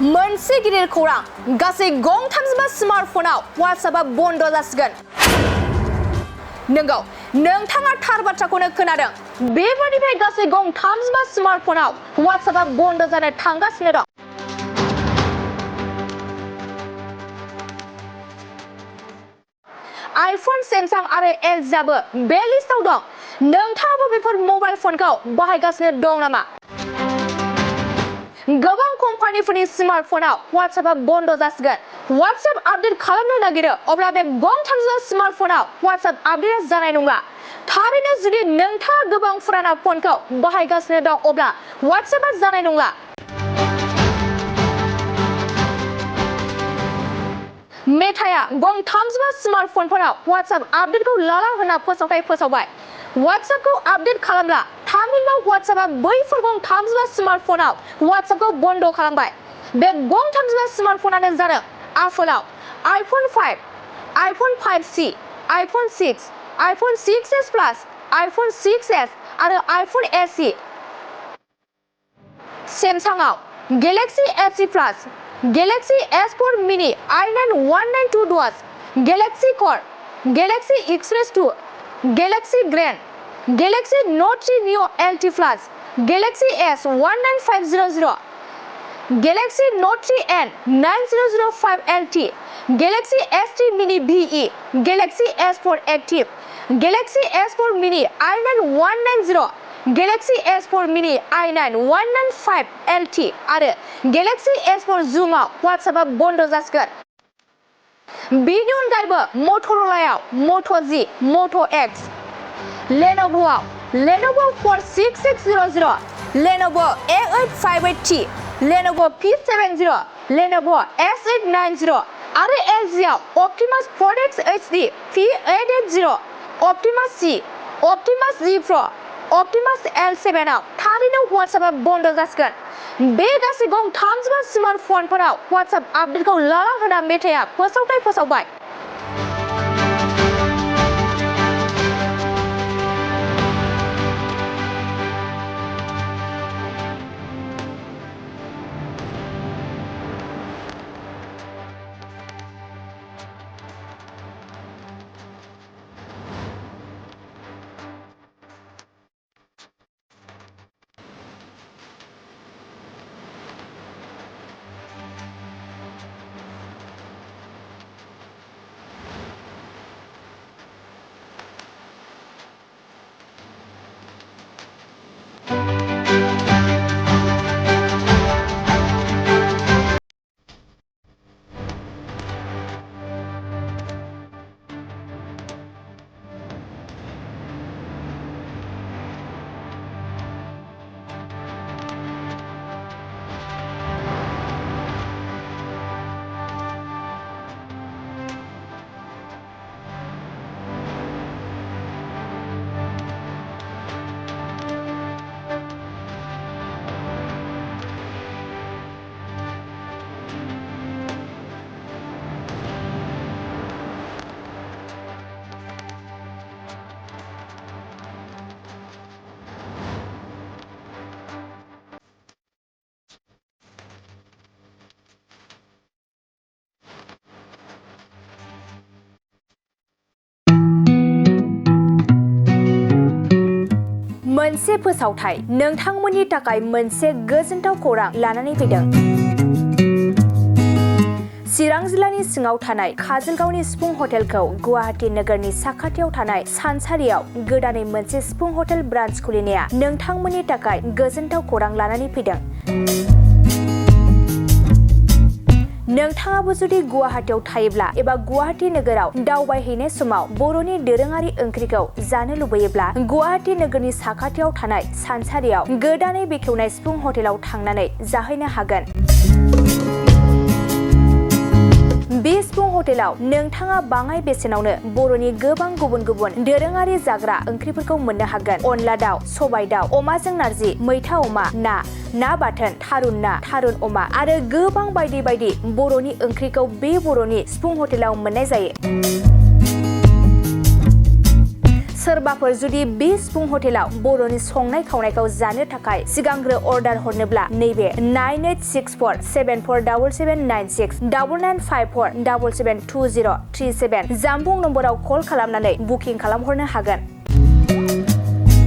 मोनसे गिदिर खौरां गासै गंथामजिबा स्मार्टफनाव WhatsAppआ बन्द जासिगोन। नंगौ, नोंथाङा थार बाथ्राखौनो खोनादों। बेबादिनिफ्राय गासै गंथामजिबा स्मार्टफनाव WhatsAppआ बन्द जानो थांगासिनो दं। आइफन, सैमसां आरो LGआबो बे लिस्टआव दं। नोंथाङाबो बेफोर मबाइल फनखौ बाहायगासिनो दं नामा? गोबां कम्पानिफोरनि स्मार्टफनाव WhatsAppआ बन्द जासिगोन। WhatsApp आपडेट खालामनो नागिरो, अब्ला बे गंथामजिबा स्मार्टफनाव WhatsApp आपडेट जानाय नङा। थारैनो जुदि नोंथाङा गोबां फुराना फनखौ बाहायगासिनो दं, अब्ला WhatsAppआ जानाय नंला। मेटाया गंथामजिबा स्मार्टफनफोराव WhatsApp आपडेटखौ लाला होनना फोसावथाय फोसावबाय। WhatsAppखौ आपडेट खालामब्ला थामहिनबा WhatsAppआ बैफोर गंथामजिबा स्मार्टफनाव WhatsAppखौ बन्द खालामबाय। बे गंथामजिबा स्मार्टफनानो जादों आपेलाव iPhone 5, iPhone 5C, iPhone 6, iPhone 6s plus, iPhone 6s आरो आइफन SE। सैमसांआव गैलेक्सि S3 प्लास, गैलेक्सि S4 मिनि i9 1922, Galaxy Core, Galaxy Express 2, Galaxy Grand, Galaxy Note 3 Neo LT plus, Galaxy S 19500, Galaxy Note 3N 9005 LT, Galaxy S3 mini BE, गैलेक्सि S4 active, गैलेक्सि S4 मिनि i9 190, गैलेक्सि S4 मिनि i9 195 LT आरो गैलेक्सि S4 जुमआव WhatsAppआ बन्द जासिगोन। बेनि अनगायैबो मटर'लायाव मोटो G, मोटो X, लेन'भ'आव Lenovo' 46600, Lenovo' A858T, Lenovo' P70, Lenovo' S890 आरो LGआव Optimus प्रोडेक्स HD P880, Optimus C, Optimus G Pro, Optimus L7 आव थारैनो WhatsAppआ बन्द जासिगोन। बे गासै गंथामजिबा स्मार्टफनफोराव WhatsApp आपडेटखौ लाला होनना मेटाया फोसावथाय फोसावबाय। मोनसे फोसावथाय नोंथांमोननि थाखाय मोनसे गोजोनथाव खौरां लानानै फैदों। चिरां जिल्लानि सिङाव थानाय काजलगावनि सिफुं हटेलखौ गुवाहाटी नोगोरनि साखाथियाव थानाय सानसारियाव गोदानै मोनसे सिफुं हटेल ब्रान्च खुलिनाया नोंथांमोननि थाखाय गोजोनथाव खौरां लानानै फैदों। नोंथाङाबो जुदि गुवाहाटीयाव थायोब्ला एबा गुवाहाटी नोगोराव दावबायहैनाय समाव बर'नि दोरोङारि ओंख्रिखौ जानो लुबैयोब्ला गुवाहाटी नोगोरनि साखाथियाव थानाय सानसारियाव गोदानै बेखेवनाय सिफुं हटेलाव थांनानै जाहैनो हागोन। बे सिफुं हटेलाव नोंथाङा बाङाय बेसेनावनो बर'नि गोबां गुबुन गुबुन दोरोङारि जाग्रा ओंख्रिफोरखौ मोननो हागोन। अनला दाउ, सबाय दाउ, अमाजों नारजि, मैथा अमा, ना बाथोन, थारुन ना, थारुन अमा आरो गोबां बायदि बायदि बर'नि ओंख्रिखौ बे बर'नि सिफुं हटेलाव मोननाय जायो। सोरबाफोर जुदि बे सिफुं हटेलाव बर'नि संनाय खावनायखौ जानो थाखाय सिगांग्रो अर्डार हरनोब्ला नैबे 9864747796 9954772037 जानबुं नम्बराव कल खालामनानै बुकिं खालामहरनो हागोन।